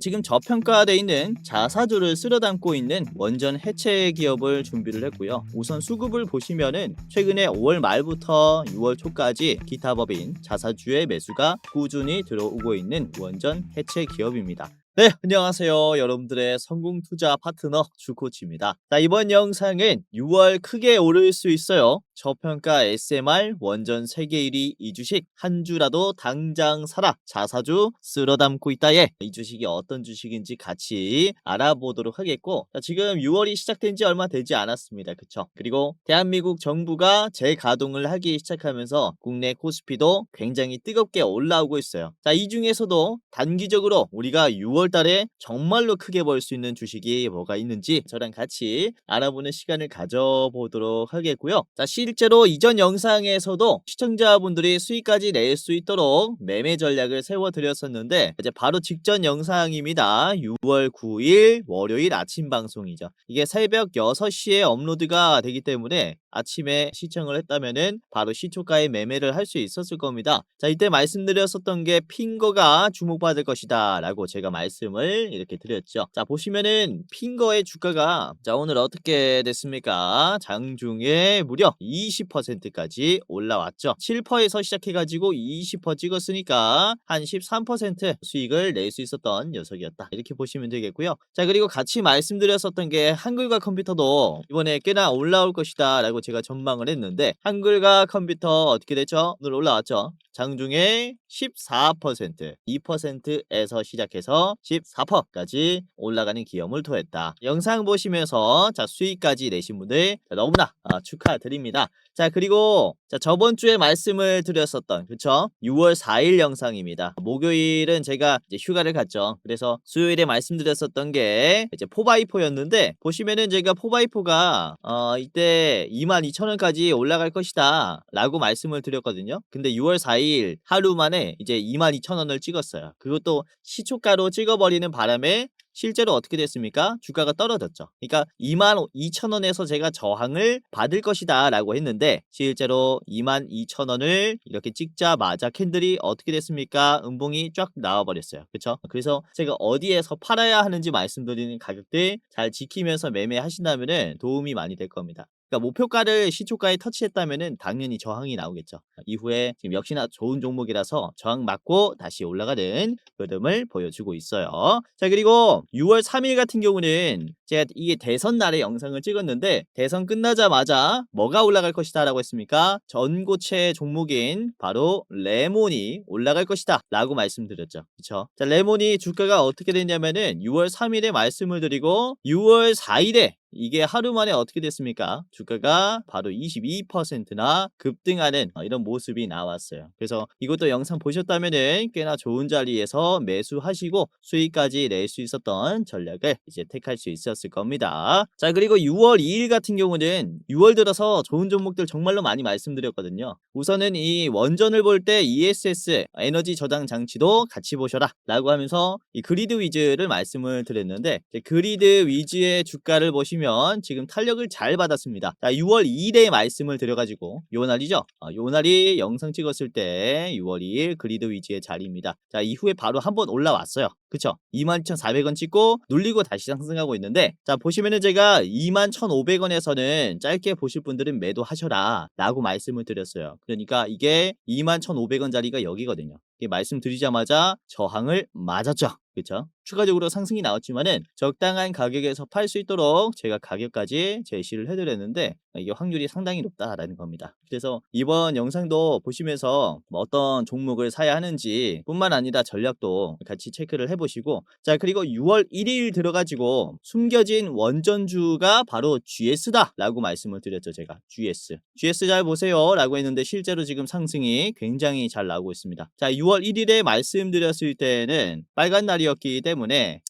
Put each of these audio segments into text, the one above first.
지금 저평가돼 있는 자사주를 쓸어 담고 있는 원전 해체 기업을 준비를 했고요. 우선 수급을 보시면은 최근에 5월 말부터 6월 초까지 기타 법인 자사주의 매수가 꾸준히 들어오고 있는 원전 해체 기업입니다. 네, 안녕하세요. 여러분들의 성공 투자 파트너 주코치입니다. 자, 이번 영상은 6월 크게 오를 수 있어요. 저평가 SMR 원전 세계 1위 이 주식 한 주라도 당장 사라. 자사주 쓸어 담고 있다에 이 주식이 어떤 주식인지 같이 알아보도록 하겠고, 자, 지금 6월이 시작된 지 얼마 되지 않았습니다. 그쵸? 그리고 대한민국 정부가 재가동을 하기 시작하면서 국내 코스피도 굉장히 뜨겁게 올라오고 있어요. 자, 이 중에서도 단기적으로 우리가 6월 달에 정말로 크게 벌 수 있는 주식이 뭐가 있는지 저랑 같이 알아보는 시간을 가져보도록 하겠고요. 자, 실제로 이전 영상에서도 시청자분들이 수익까지 낼 수 있도록 매매 전략을 세워드렸었는데, 이제 바로 직전 영상입니다. 6월 9일 월요일 아침 방송이죠. 이게 새벽 6시에 업로드가 되기 때문에 아침에 시청을 했다면은 바로 시초가에 매매를 할 수 있었을 겁니다. 자, 이때 말씀드렸었던 게 핑거가 주목받을 것이다 라고 제가 말씀을 이렇게 드렸죠. 자, 보시면은 핑거의 주가가 자, 오늘 어떻게 됐습니까? 장중에 무려 20%까지 올라왔죠. 7%에서 시작해가지고 20% 찍었으니까 한 13% 수익을 낼 수 있었던 녀석이었다, 이렇게 보시면 되겠고요. 자, 그리고 같이 말씀드렸었던 게 한글과 컴퓨터도 이번에 꽤나 올라올 것이다 라고 제가 전망을 했는데, 한글과 컴퓨터 어떻게 됐죠? 오늘 올라왔죠. 장중에 14%, 2%에서 시작해서 14%까지 올라가는 기염을 토했다. 영상 보시면서 자, 수익까지 내신 분들 너무나 축하드립니다. 자, 그리고 자, 저번 주에 말씀을 드렸었던, 그쵸? 6월 4일 영상입니다. 목요일은 제가 이제 휴가를 갔죠. 그래서 수요일에 말씀드렸었던 게 이제 4x4였는데, 보시면은 제가 4x4가 이때 22,000원까지 올라갈 것이다 라고 말씀을 드렸거든요. 근데 6월 4일 하루 만에 이제 22,000원을 찍었어요. 그것도 시초가로 찍어버리는 바람에 실제로 어떻게 됐습니까? 주가가 떨어졌죠. 그러니까 22,000원에서 제가 저항을 받을 것이다 라고 했는데, 실제로 22,000원을 이렇게 찍자마자 캔들이 어떻게 됐습니까? 음봉이 쫙 나와버렸어요. 그쵸? 그래서 제가 어디에서 팔아야 하는지 말씀드리는 가격들 잘 지키면서 매매하신다면 도움이 많이 될 겁니다. 그러니까 목표가를 시초가에 터치했다면은 당연히 저항이 나오겠죠. 이후에 지금 역시나 좋은 종목이라서 저항 맞고 다시 올라가는 흐름을 보여주고 있어요. 자, 그리고 6월 3일 같은 경우는 제가 이게 대선 날에 영상을 찍었는데, 대선 끝나자마자 뭐가 올라갈 것이다 라고 했습니까? 전고체 종목인 바로 레몬이 올라갈 것이다 라고 말씀드렸죠. 그쵸? 자, 레몬이 주가가 어떻게 됐냐면은 6월 3일에 말씀을 드리고 6월 4일에 이게 하루 만에 어떻게 됐습니까? 주가가 바로 22%나 급등하는 이런 모습이 나왔어요. 그래서 이것도 영상 보셨다면은 꽤나 좋은 자리에서 매수하시고 수익까지 낼 수 있었던 전략을 이제 택할 수 있었을 겁니다. 자, 그리고 6월 2일 같은 경우는 6월 들어서 좋은 종목들 정말로 많이 말씀드렸거든요. 우선은 이 원전을 볼 때 ESS 에너지 저장 장치도 같이 보셔라 라고 하면서 이 그리드 위즈를 말씀을 드렸는데, 그리드 위즈의 주가를 보시면 지금 탄력을 잘 받았습니다. 자, 6월 2일에 말씀을 드려가지고 요 날이죠. 요 날이 영상 찍었을 때 6월 2일 그리드 위즈의 자리입니다. 자, 이후에 바로 한번 올라왔어요. 그쵸? 22,400원 찍고 눌리고 다시 상승하고 있는데, 자, 보시면은 제가 21,500원에서는 짧게 보실 분들은 매도하셔라 라고 말씀을 드렸어요. 그러니까 이게 21,500원 자리가 여기거든요. 말씀드리자마자 저항을 맞았죠. 그렇죠? 추가적으로 상승이 나왔지만은 적당한 가격에서 팔 수 있도록 제가 가격까지 제시를 해드렸는데, 이게 확률이 상당히 높다라는 겁니다. 그래서 이번 영상도 보시면서 어떤 종목을 사야 하는지 뿐만 아니라 전략도 같이 체크를 해보시고, 자, 그리고 6월 1일 들어가지고 숨겨진 원전주가 바로 GS다 라고 말씀을 드렸죠. 제가 GS 잘 보세요 라고 했는데, 실제로 지금 상승이 굉장히 잘 나오고 있습니다. 자, 6월 1일에 말씀드렸을 때는 빨간 날이었기 때문에,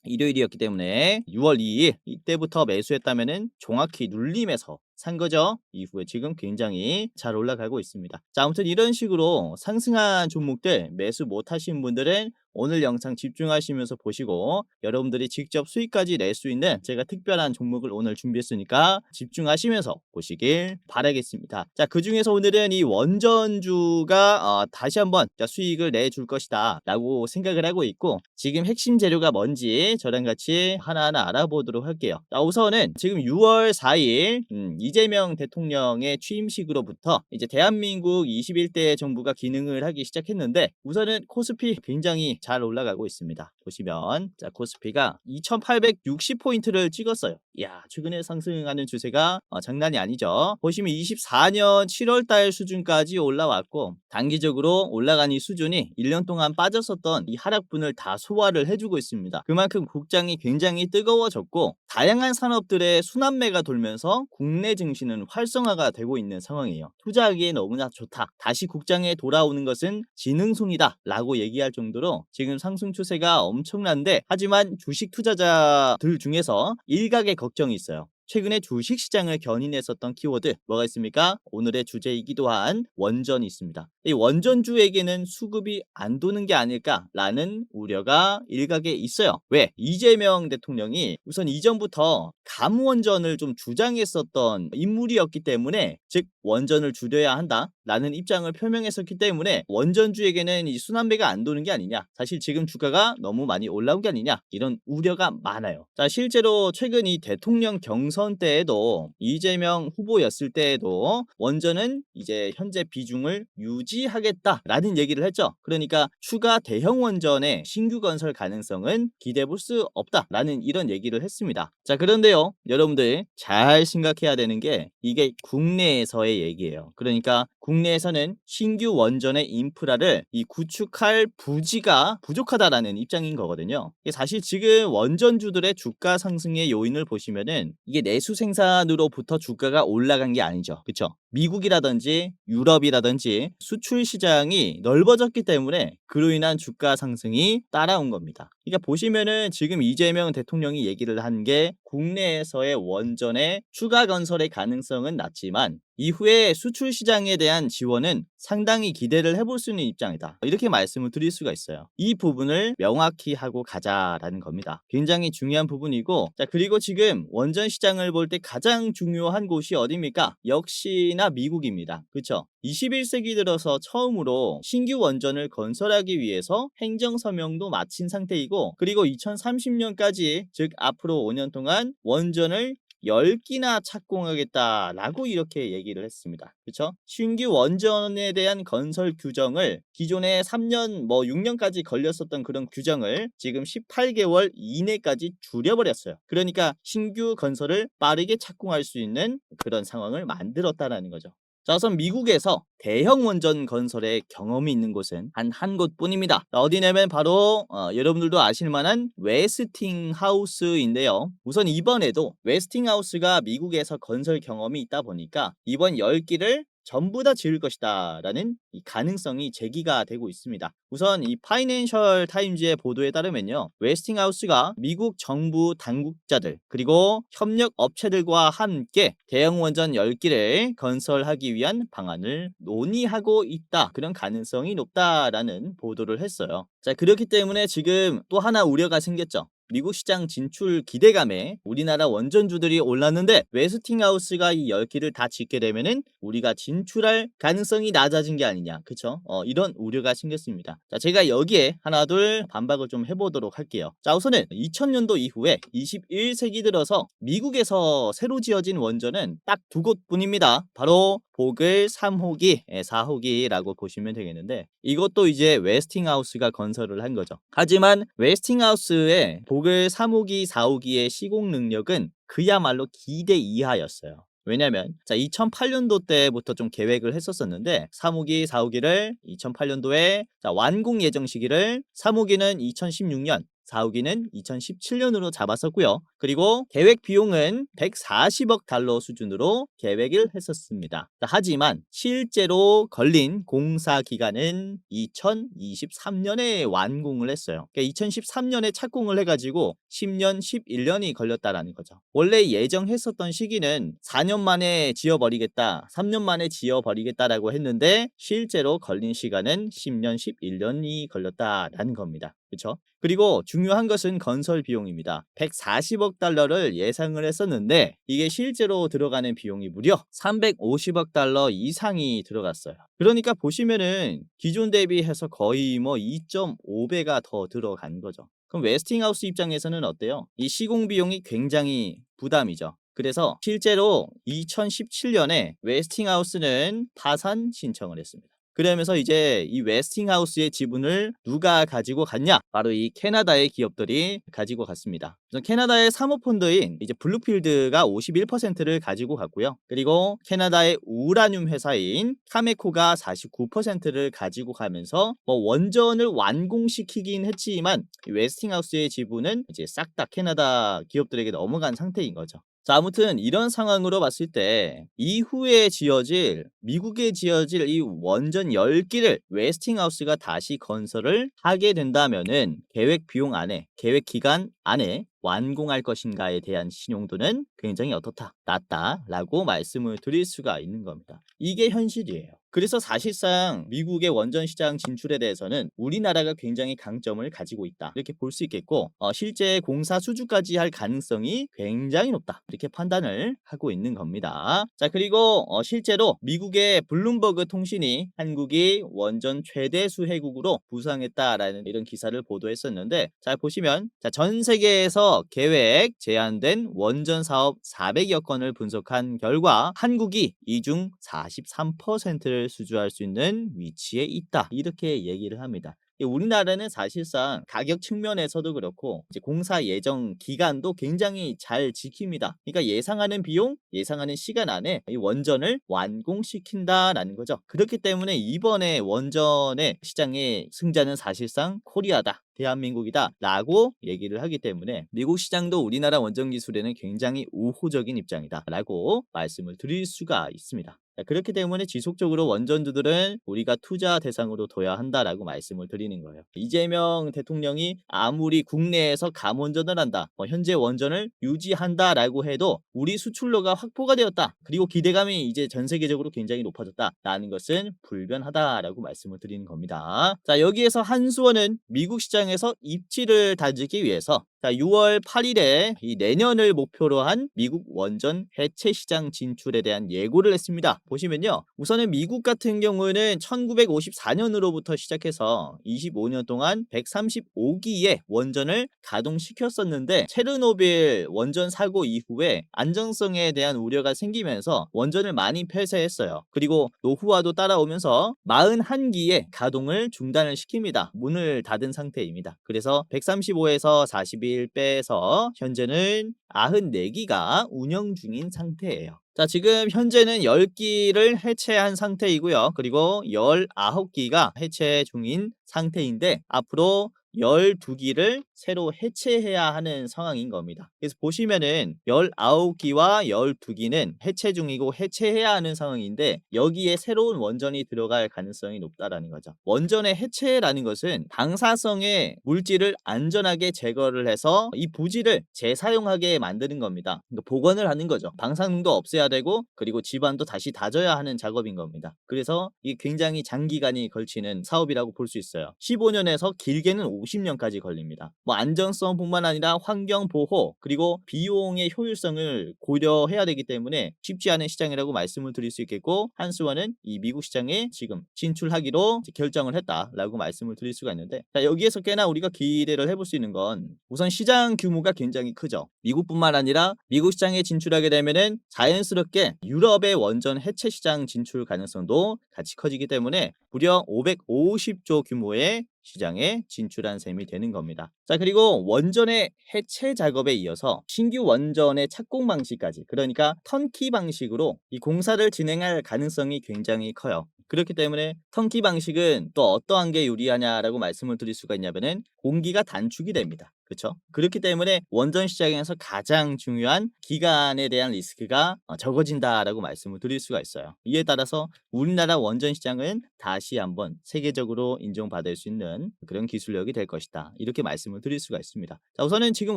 일요일이었기 때문에 6월 2일 이때부터 매수했다면은 정확히 눌림에서 산 거죠. 이후에 지금 굉장히 잘 올라가고 있습니다. 자, 아무튼 이런 식으로 상승한 종목들 매수 못 하신 분들은 오늘 영상 집중하시면서 보시고 여러분들이 직접 수익까지 낼 수 있는 제가 특별한 종목을 오늘 준비했으니까 집중하시면서 보시길 바라겠습니다. 자, 그중에서 오늘은 이 원전주가 다시 한번 수익을 내줄 것이다 라고 생각을 하고 있고, 지금 핵심 재료가 뭔지 저랑 같이 하나하나 알아보도록 할게요. 자, 우선은 지금 6월 4일 이재명 대통령의 취임식으로부터 이제 대한민국 21대 정부가 기능을 하기 시작했는데, 우선은 코스피 굉장히 잘 올라가고 있습니다. 보시면 자, 코스피가 2860포인트를 찍었어요. 이야, 최근에 상승하는 추세가 장난이 아니죠. 보시면 24년 7월달 수준까지 올라왔고, 단기적으로 올라간 이 수준이 1년 동안 빠졌었던 이 하락분을 다 소화를 해주고 있습니다. 그만큼 국장이 굉장히 뜨거워졌고, 다양한 산업들의 순환매가 돌면서 국내 증시는 활성화가 되고 있는 상황이에요. 투자하기에 너무나 좋다, 다시 국장에 돌아오는 것은 지능손이다 라고 얘기할 정도로 지금 상승 추세가 엄청난데, 하지만 주식 투자자들 중에서 일각의 걱정이 있어요. 최근에 주식시장을 견인했었던 키워드 뭐가 있습니까? 오늘의 주제이기도 한 원전이 있습니다. 이 원전주에게는 수급이 안 도는 게 아닐까라는 우려가 일각에 있어요. 왜? 이재명 대통령이 우선 이전부터 감원전을 좀 주장했었던 인물이었기 때문에, 즉 원전을 줄여야 한다라는 입장을 표명했었기 때문에 원전주에게는 이 순환매가 안 도는 게 아니냐, 사실 지금 주가가 너무 많이 올라온 게 아니냐, 이런 우려가 많아요. 자, 실제로 최근 이 대통령 경선 때에도 이재명 후보였을 때에도 원전은 이제 현재 비중을 유지하겠다라는 얘기를 했죠. 그러니까 추가 대형 원전의 신규 건설 가능성은 기대해 볼 수 없다라는 이런 얘기를 했습니다. 자, 그런데요, 여러분들 잘 생각해야 되는 게 이게 국내에서의 얘기예요. 그러니까 국내에서는 신규 원전의 인프라를 이 구축할 부지가 부족하다라는 입장인 거거든요. 사실 지금 원전주들의 주가 상승의 요인을 보시면은 이게 내수 생산으로부터 주가가 올라간 게 아니죠. 그렇죠? 미국이라든지 유럽이라든지 수출 시장이 넓어졌기 때문에 그로 인한 주가 상승이 따라온 겁니다. 그러니까 보시면은 지금 이재명 대통령이 얘기를 한 게 국내에서의 원전의 추가 건설의 가능성은 낮지만 이후에 수출 시장에 대한 지원은 상당히 기대를 해볼 수 있는 입장이다, 이렇게 말씀을 드릴 수가 있어요. 이 부분을 명확히 하고 가자라는 겁니다. 굉장히 중요한 부분이고, 자, 그리고 지금 원전 시장을 볼 때 가장 중요한 곳이 어디입니까? 역시나 미국입니다. 그렇죠? 21세기 들어서 처음으로 신규 원전을 건설하기 위해서 행정서명도 마친 상태이고, 그리고 2030년까지, 즉 앞으로 5년 동안 원전을 10기나 착공하겠다라고 이렇게 얘기를 했습니다. 그렇죠? 신규 원전에 대한 건설 규정을 기존에 3년 6년까지 걸렸었던 그런 규정을 지금 18개월 이내까지 줄여버렸어요. 그러니까 신규 건설을 빠르게 착공할 수 있는 그런 상황을 만들었다라는 거죠. 자, 우선 미국에서 대형 원전 건설에 경험이 있는 곳은 한 곳뿐입니다. 어디냐면 바로 여러분들도 아실만한 웨스팅하우스인데요. 우선 이번에도 웨스팅하우스가 미국에서 건설 경험이 있다 보니까 이번 10기를 전부 다 지을 것이다 라는 이 가능성이 제기가 되고 있습니다. 우선 이 파이낸셜 타임즈의 보도에 따르면요, 웨스팅하우스가 미국 정부 당국자들 그리고 협력 업체들과 함께 대형 원전 10기를 건설하기 위한 방안을 논의하고 있다, 그런 가능성이 높다라는 보도를 했어요. 자, 그렇기 때문에 지금 또 하나 우려가 생겼죠. 미국 시장 진출 기대감에 우리나라 원전주들이 올랐는데 웨스팅하우스가 이 10기를 다 짓게 되면은 우리가 진출할 가능성이 낮아진 게 아니냐, 그쵸? 이런 우려가 생겼습니다. 자, 제가 여기에 하나 둘 반박을 좀 해보도록 할게요. 자, 우선은 2000년도 이후에 21세기 들어서 미국에서 새로 지어진 원전은 딱 두 곳뿐입니다. 바로 보글 3호기, 4호기라고 보시면 되겠는데, 이것도 이제 웨스팅하우스가 건설을 한 거죠. 하지만 웨스팅하우스의 보글 3호기, 4호기의 시공 능력은 그야말로 기대 이하였어요. 왜냐면 2008년도 때부터 좀 계획을 했었었는데 3호기, 4호기를 2008년도에 완공 예정 시기를 3호기는 2016년, 4호기는 2017년으로 잡았었고요. 그리고 계획 비용은 140억 달러 수준으로 계획을 했었습니다. 하지만 실제로 걸린 공사 기간은 2023년에 완공을 했어요. 그러니까 2013년에 착공을 해가지고 10년, 11년이 걸렸다라는 거죠. 원래 예정했었던 시기는 4년 만에 지어버리겠다, 3년 만에 지어버리겠다라고 했는데 실제로 걸린 시간은 10년, 11년이 걸렸다라는 겁니다. 그렇죠? 그리고 중요한 것은 건설 비용입니다. 140억 달러를 예상을 했었는데 이게 실제로 들어가는 비용이 무려 350억 달러 이상이 들어갔어요. 그러니까 보시면은 기존 대비해서 거의 뭐 2.5배가 더 들어간 거죠. 그럼 웨스팅하우스 입장에서는 어때요? 이 시공 비용이 굉장히 부담이죠. 그래서 실제로 2017년에 웨스팅하우스는 파산 신청을 했습니다. 그러면서 이제 이 웨스팅하우스의 지분을 누가 가지고 갔냐? 바로 이 캐나다의 기업들이 가지고 갔습니다. 그래서 캐나다의 사모펀드인 이제 블루필드가 51%를 가지고 갔고요. 그리고 캐나다의 우라늄 회사인 카메코가 49%를 가지고 가면서 뭐 원전을 완공시키긴 했지만 이 웨스팅하우스의 지분은 이제 싹 다 캐나다 기업들에게 넘어간 상태인 거죠. 자, 아무튼 이런 상황으로 봤을 때 이후에 지어질 미국에 지어질 이 원전 10기를 웨스팅하우스가 다시 건설을 하게 된다면은 계획 비용 안에 계획 기간 안에 완공할 것인가에 대한 신용도는 굉장히 어떻다? 낮다라고 말씀을 드릴 수가 있는 겁니다. 이게 현실이에요. 그래서 사실상 미국의 원전 시장 진출에 대해서는 우리나라가 굉장히 강점을 가지고 있다. 이렇게 볼 수 있겠고 실제 공사 수주까지 할 가능성이 굉장히 높다. 이렇게 판단을 하고 있는 겁니다. 자, 그리고 실제로 미국의 블룸버그 통신이 한국이 원전 최대 수혜국으로 부상했다라는 이런 기사를 보도했었는데 자, 보시면 전 세계에서 계획 제한된 원전 사업 400여 건을 분석한 결과 한국이 이 중 43%를 수주할 수 있는 위치에 있다. 이렇게 얘기를 합니다. 우리나라는 사실상 가격 측면에서도 그렇고 이제 공사 예정 기간도 굉장히 잘 지킵니다. 그러니까 예상하는 비용, 예상하는 시간 안에 이 원전을 완공시킨다라는 거죠. 그렇기 때문에 이번에 원전의 시장의 승자는 사실상 코리아다. 대한민국이다 라고 얘기를 하기 때문에 미국 시장도 우리나라 원전 기술에는 굉장히 우호적인 입장이다 라고 말씀을 드릴 수가 있습니다. 그렇기 때문에 지속적으로 원전주들은 우리가 투자 대상으로 둬야 한다라고 말씀을 드리는 거예요. 이재명 대통령이 아무리 국내에서 감원전을 한다, 현재 원전을 유지한다라고 해도 우리 수출로가 확보가 되었다. 그리고 기대감이 이제 전 세계적으로 굉장히 높아졌다라는 것은 불변하다라고 말씀을 드리는 겁니다. 자, 여기에서 한수원은 미국 시장에서 입지를 다지기 위해서 6월 8일에 이 내년을 목표로 한 미국 원전 해체 시장 진출에 대한 예고를 했습니다. 보시면요. 우선은 미국 같은 경우는 1954년으로부터 시작해서 25년 동안 135기의 원전을 가동시켰었는데 체르노빌 원전 사고 이후에 안정성에 대한 우려가 생기면서 원전을 많이 폐쇄했어요. 그리고 노후화도 따라오면서 41기의 가동을 중단을 시킵니다. 문을 닫은 상태입니다. 그래서 135에서 41 빼서 현재는 94기가 운영 중인 상태예요. 자, 지금 현재는 10기를 해체한 상태이고요. 그리고 19기가 해체 중인 상태인데 앞으로 12기를 새로 해체해야 하는 상황인 겁니다. 그래서 보시면은 19기와 12기는 해체 중이고 해체해야 하는 상황인데 여기에 새로운 원전이 들어갈 가능성이 높다라는 거죠. 원전의 해체라는 것은 방사성의 물질을 안전하게 제거를 해서 이 부지를 재사용하게 만드는 겁니다. 그러니까 복원을 하는 거죠. 방사능도 없애야 되고 그리고 집안도 다시 다져야 하는 작업인 겁니다. 그래서 이게 굉장히 장기간이 걸치는 사업이라고 볼 수 있어요. 15년에서 길게는 50년까지 걸립니다. 뭐 안전성뿐만 아니라 환경 보호 그리고 비용의 효율성을 고려해야 되기 때문에 쉽지 않은 시장이라고 말씀을 드릴 수 있겠고 한수원은 이 미국 시장에 지금 진출하기로 결정을 했다라고 말씀을 드릴 수가 있는데 자, 여기에서 꽤나 우리가 기대를 해볼 수 있는 건 우선 시장 규모가 굉장히 크죠. 미국뿐만 아니라 미국 시장에 진출하게 되면은 자연스럽게 유럽의 원전 해체 시장 진출 가능성도 같이 커지기 때문에 무려 550조 규모의 시장에 진출한 셈이 되는 겁니다. 자, 그리고 원전의 해체 작업에 이어서 신규 원전의 착공 방식까지 그러니까 턴키 방식으로 이 공사를 진행할 가능성이 굉장히 커요. 그렇기 때문에 턴키 방식은 또 어떠한 게 유리하냐라고 말씀을 드릴 수가 있냐면은 공기가 단축이 됩니다. 그쵸? 그렇기 때문에 원전 시장에서 가장 중요한 기간에 대한 리스크가 적어진다라고 말씀을 드릴 수가 있어요. 이에 따라서 우리나라 원전 시장은 다시 한번 세계적으로 인정받을 수 있는 그런 기술력이 될 것이다. 이렇게 말씀을 드릴 수가 있습니다. 자, 우선은 지금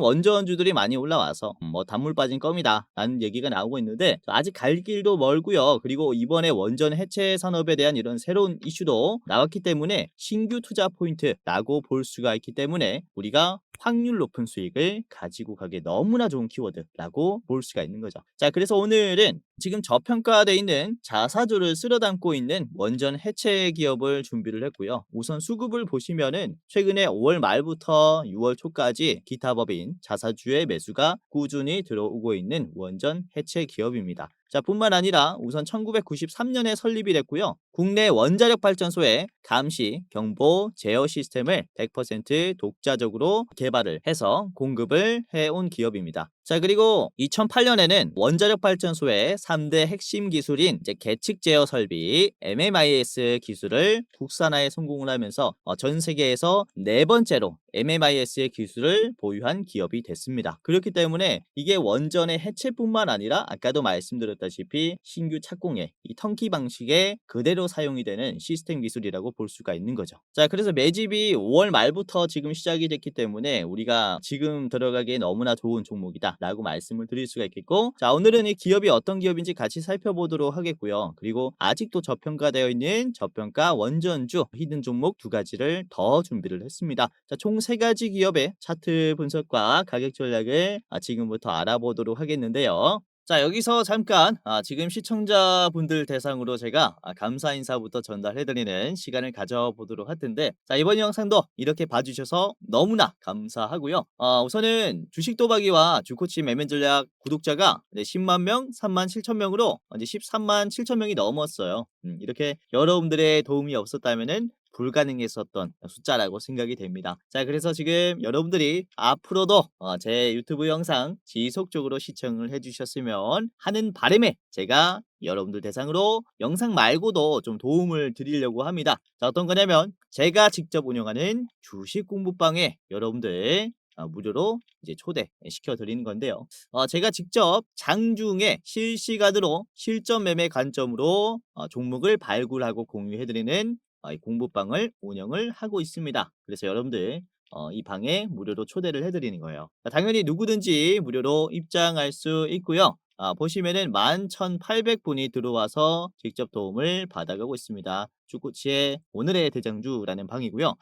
원전주들이 많이 올라와서 뭐 단물 빠진 껌이다 라는 얘기가 나오고 있는데 아직 갈 길도 멀고요. 그리고 이번에 원전 해체 산업에 대한 이런 새로운 이슈도 나왔기 때문에 신규 투자 포인트라고 볼 수가 있기 때문에 우리가 확률 높은 수익을 가지고 가기에 너무나 좋은 키워드라고 볼 수가 있는 거죠. 자, 그래서 오늘은 지금 저평가되어 있는 자사주를 쓸어 담고 있는 원전 해체 기업을 준비를 했고요. 우선 수급을 보시면은 최근에 5월 말부터 6월 초까지 기타 법인 자사주의 매수가 꾸준히 들어오고 있는 원전 해체 기업입니다. 자, 뿐만 아니라 우선 1993년에 설립이 됐고요. 국내 원자력 발전소의 감시, 경보, 제어 시스템을 100% 독자적으로 개발을 해서 공급을 해온 기업입니다. 자, 그리고 2008년에는 원자력 발전소의 3대 핵심 기술인 계측 제어 설비 MMIS 기술을 국산화에 성공을 하면서 전 세계에서 네 번째로 MMIS 기술을 보유한 기업이 됐습니다. 그렇기 때문에 이게 원전의 해체뿐만 아니라 아까도 말씀드렸다시피 신규 착공에 이 턴키 방식에 그대로 사용이 되는 시스템 기술이라고 볼 수가 있는 거죠. 자, 그래서 매집이 5월 말부터 지금 시작이 됐기 때문에 우리가 지금 들어가기에 너무나 좋은 종목이다 라고 말씀을 드릴 수가 있겠고, 자, 오늘은 이 기업이 어떤 기업인지 같이 살펴보도록 하겠고요. 그리고 아직도 저평가되어 있는 저평가 원전주 히든 종목 두 가지를 더 준비를 했습니다. 자, 총 세 가지 기업의 차트 분석과 가격 전략을 지금부터 알아보도록 하겠는데요. 자, 여기서 잠깐 지금 시청자분들 대상으로 제가 감사 인사부터 전달해드리는 시간을 가져보도록 할 텐데, 자, 이번 영상도 이렇게 봐주셔서 너무나 감사하고요. 우선은 주식 도박이와 주코치 매매 전략 구독자가 10만 명, 3만 7천 명으로 이제 13만 7천 명이 넘었어요. 이렇게 여러분들의 도움이 없었다면은 불가능했었던 숫자라고 생각이 됩니다. 자, 그래서 지금 여러분들이 앞으로도 제 유튜브 영상 지속적으로 시청을 해주셨으면 하는 바람에 제가 여러분들 대상으로 영상 말고도 좀 도움을 드리려고 합니다. 자, 어떤 거냐면 제가 직접 운영하는 주식 공부방에 여러분들 무료로 이제 초대시켜 드리는 건데요. 제가 직접 장중에 실시간으로 실전 매매 관점으로 종목을 발굴하고 공유해 드리는 이 공부방을 운영을 하고 있습니다. 그래서 여러분들 이 방에 무료로 초대를 해드리는 거예요. 당연히 누구든지 무료로 입장할 수 있고요. 보시면은 11,800분이 들어와서 직접 도움을 받아가고 있습니다. 주코치의 오늘의 대장주라는 방이고요.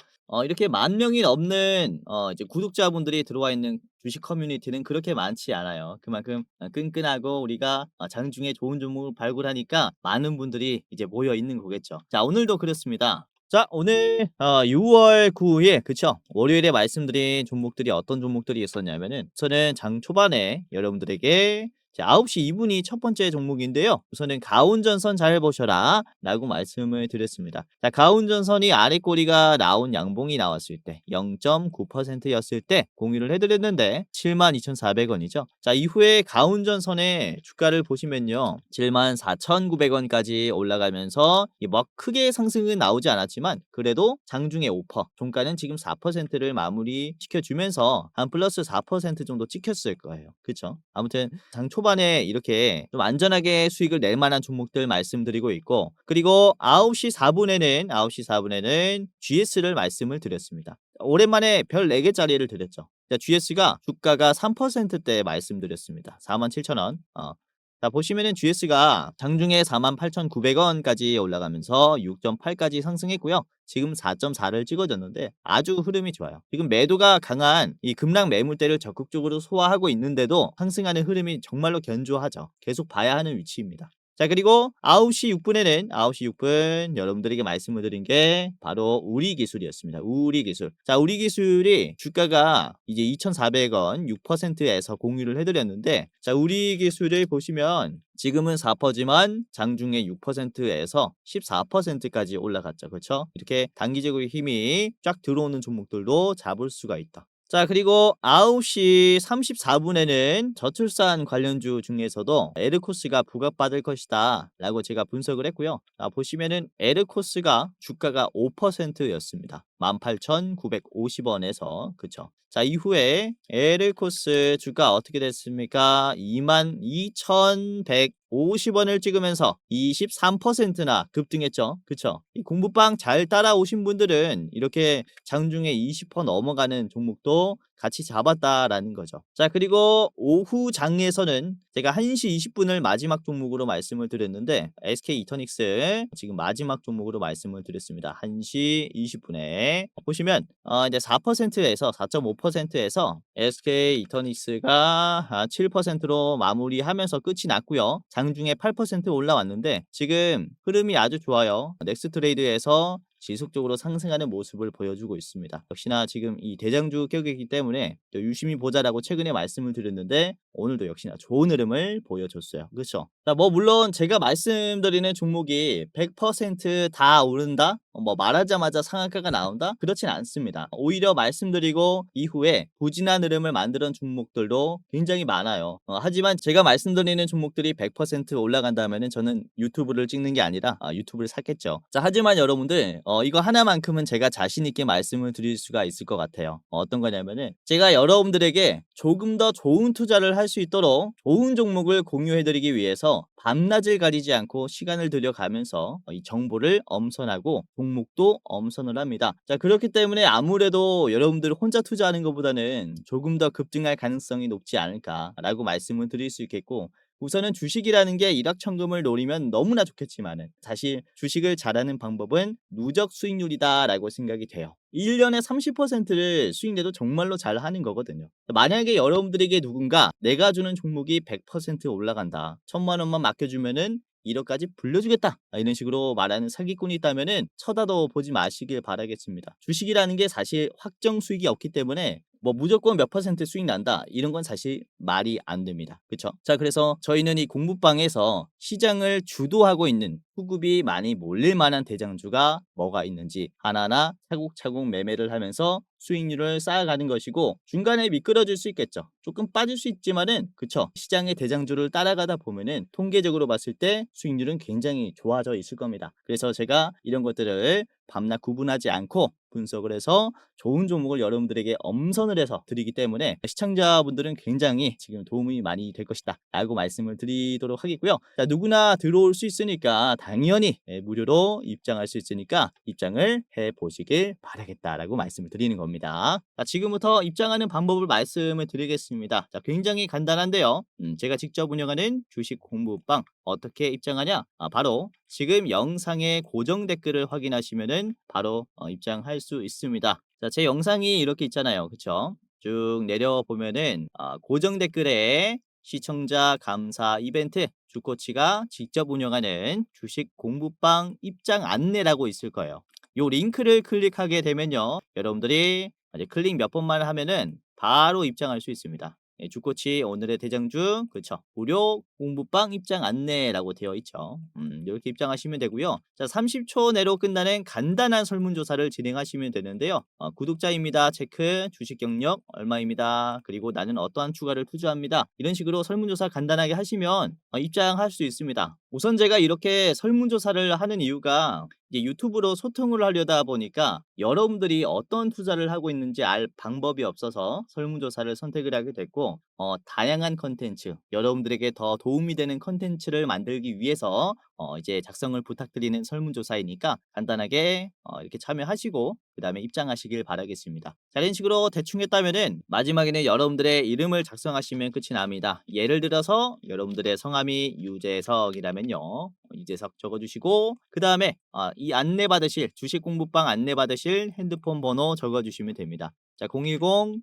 이렇게 10,000명이 넘는 이제 구독자분들이 들어와 있는 주식 커뮤니티는 그렇게 많지 않아요. 그만큼 끈끈하고 우리가 장중에 좋은 종목을 발굴하니까 많은 분들이 이제 모여 있는 거겠죠. 자, 오늘도 그렇습니다. 자, 오늘 6월 9일 그쵸? 월요일에 말씀드린 종목들이 어떤 종목들이 있었냐면은 저는 장 초반에 여러분들에게 9시 2분이 첫 번째 종목인데요. 우선은 가운전선 잘 보셔라 라고 말씀을 드렸습니다. 자, 가운전선이 아래 꼬리가 나온 양봉이 나왔을 때 0.9%였을 때 공유를 해드렸는데 72,400원이죠. 자, 이후에 가운전선의 주가를 보시면요. 74,900원까지 올라가면서 뭐 크게 상승은 나오지 않았지만 그래도 장중에 5%, 종가는 지금 4%를 마무리 시켜주면서 한 플러스 4% 정도 찍혔을 거예요. 그쵸? 아무튼 장 초반에 이렇게 좀 안전하게 수익을 낼 만한 종목들 말씀드리고 있고, 그리고 9시 4분에는 GS를 말씀을 드렸습니다. 오랜만에 별 4개짜리를 드렸죠. GS가 주가가 3%대 말씀드렸습니다. 47,000원. 자, 보시면은 GS가 장중에 48,900원까지 올라가면서 6.8까지 상승했고요. 지금 4.4를 찍어줬는데 아주 흐름이 좋아요. 지금 매도가 강한 이 급락 매물대를 적극적으로 소화하고 있는데도 상승하는 흐름이 정말로 견조하죠. 계속 봐야 하는 위치입니다. 자, 그리고 9시 6분 여러분들에게 말씀을 드린 게 바로 우리기술이었습니다. 우리기술. 자, 우리기술이 주가가 이제 2,400원 6%에서 공유를 해드렸는데, 자, 우리기술을 보시면 지금은 4%지만 장중에 6%에서 14%까지 올라갔죠. 그렇죠? 이렇게 단기적으로 힘이 쫙 들어오는 종목들도 잡을 수가 있다. 자, 그리고 9시 34분에는 저출산 관련주 중에서도 에르코스가 부각받을 것이다 라고 제가 분석을 했고요. 보시면은 에르코스가 주가가 5%였습니다. 18,950원에서 그쵸. 자, 이후에 에르코스 주가 어떻게 됐습니까? 22,150원을 찍으면서 23%나 급등했죠. 그쵸? 이 공부방 잘 따라오신 분들은 이렇게 장중에 20% 넘어가는 종목도 같이 잡았다라는 거죠. 자, 그리고 오후 장에서는 제가 1시 20분을 마지막 종목으로 말씀을 드렸는데 SK 이터닉스 지금 마지막 종목으로 말씀을 드렸습니다. 1시 20분에 보시면 이제 4%에서 4.5%에서 SK 이터닉스가 7%로 마무리하면서 끝이 났고요. 장중에 8% 올라왔는데 지금 흐름이 아주 좋아요. 넥스트레이드에서 지속적으로 상승하는 모습을 보여주고 있습니다. 역시나 지금 이 대장주 격이기 때문에 또 유심히 보자라고 최근에 말씀을 드렸는데 오늘도 역시나 좋은 흐름을 보여줬어요. 그렇죠? 자, 뭐 물론 제가 말씀드리는 종목이 100%다 오른다? 뭐 말하자마자 상한가가 나온다? 그렇진 않습니다. 오히려 말씀드리고 이후에 부진한 흐름을 만드는 종목들도 굉장히 많아요. 하지만 제가 말씀드리는 종목들이 100% 올라간다면 저는 유튜브를 찍는 게 아니라 유튜브를 샀겠죠. 자, 하지만 여러분들 이거 하나만큼은 제가 자신 있게 말씀을 드릴 수가 있을 것 같아요. 어떤 거냐면은 제가 여러분들에게 조금 더 좋은 투자를 할 수 있도록 좋은 종목을 공유해드리기 위해서 밤낮을 가리지 않고 시간을 들여가면서 이 정보를 엄선하고 종목도 엄선을 합니다. 자, 그렇기 때문에 아무래도 여러분들 혼자 투자하는 것보다는 조금 더 급등할 가능성이 높지 않을까라고 말씀을 드릴 수 있겠고, 우선은 주식이라는 게 일확천금을 노리면 너무나 좋겠지만은 사실 주식을 잘하는 방법은 누적 수익률이다라고 생각이 돼요. 1년에 30%를 수익 내도 정말로 잘하는 거거든요. 만약에 여러분들에게 누군가 내가 주는 종목이 100% 올라간다, 1,000만 원만 맡겨주면은 1억까지 불려주겠다, 이런 식으로 말하는 사기꾼이 있다면은 쳐다도 보지 마시길 바라겠습니다. 주식이라는 게 사실 확정 수익이 없기 때문에 뭐 무조건 몇 퍼센트 수익 난다, 이런 건 사실 말이 안 됩니다. 그쵸? 자, 그래서 저희는 이 공부방에서 시장을 주도하고 있는 수급이 많이 몰릴 만한 대장주가 뭐가 있는지 하나하나 차곡차곡 매매를 하면서 수익률을 쌓아가는 것이고, 중간에 미끄러질 수 있겠죠. 조금 빠질 수 있지만은 그쵸, 시장의 대장주를 따라가다 보면은 통계적으로 봤을 때 수익률은 굉장히 좋아져 있을 겁니다. 그래서 제가 이런 것들을 밤낮 구분하지 않고 분석을 해서 좋은 종목을 여러분들에게 엄선을 해서 드리기 때문에 시청자분들은 굉장히 지금 도움이 많이 될 것이다 라고 말씀을 드리도록 하겠고요. 자, 누구나 들어올 수 있으니까 당연히 무료로 입장할 수 있으니까 입장을 해보시길 바라겠다라고 말씀을 드리는 겁니다. 자, 지금부터 입장하는 방법을 말씀을 드리겠습니다. 자, 굉장히 간단한데요. 제가 직접 운영하는 주식 공부방 어떻게 입장하냐? 바로 지금 영상의 고정 댓글을 확인하시면은 바로 입장할 수 있습니다. 자, 제 영상이 이렇게 있잖아요. 그쵸? 쭉 내려보면은 고정 댓글에 시청자 감사 이벤트 주코치가 직접 운영하는 주식 공부방 입장 안내라고 있을 거예요. 요 링크를 클릭하게 되면요, 여러분들이 이제 클릭 몇 번만 하면은 바로 입장할 수 있습니다. 주코치 오늘의 대장주, 그쵸, 무료 공부방 입장 안내라고 되어 있죠. 이렇게 입장하시면 되고요. 자, 30초 내로 끝나는 간단한 설문조사를 진행하시면 되는데요. 구독자입니다 체크, 주식 경력 얼마입니다, 그리고 나는 어떠한 추가를 투자합니다, 이런 식으로 설문조사 간단하게 하시면 입장할 수 있습니다. 우선 제가 이렇게 설문조사를 하는 이유가 이제 유튜브로 소통을 하려다 보니까 여러분들이 어떤 투자를 하고 있는지 알 방법이 없어서 설문조사를 선택을 하게 됐고, 다양한 컨텐츠, 여러분들에게 더 도움이 되는 컨텐츠를 만들기 위해서 이제 작성을 부탁드리는 설문조사이니까 간단하게 이렇게 참여하시고 그 다음에 입장하시길 바라겠습니다. 자, 이런 식으로 대충 했다면은 마지막에는 여러분들의 이름을 작성하시면 끝이 납니다. 예를 들어서 여러분들의 성함이 유재석이라면요, 유재석 적어주시고 그 다음에 이 안내 받으실 주식 공부방 안내 받으실 핸드폰 번호 적어주시면 됩니다. 자, 010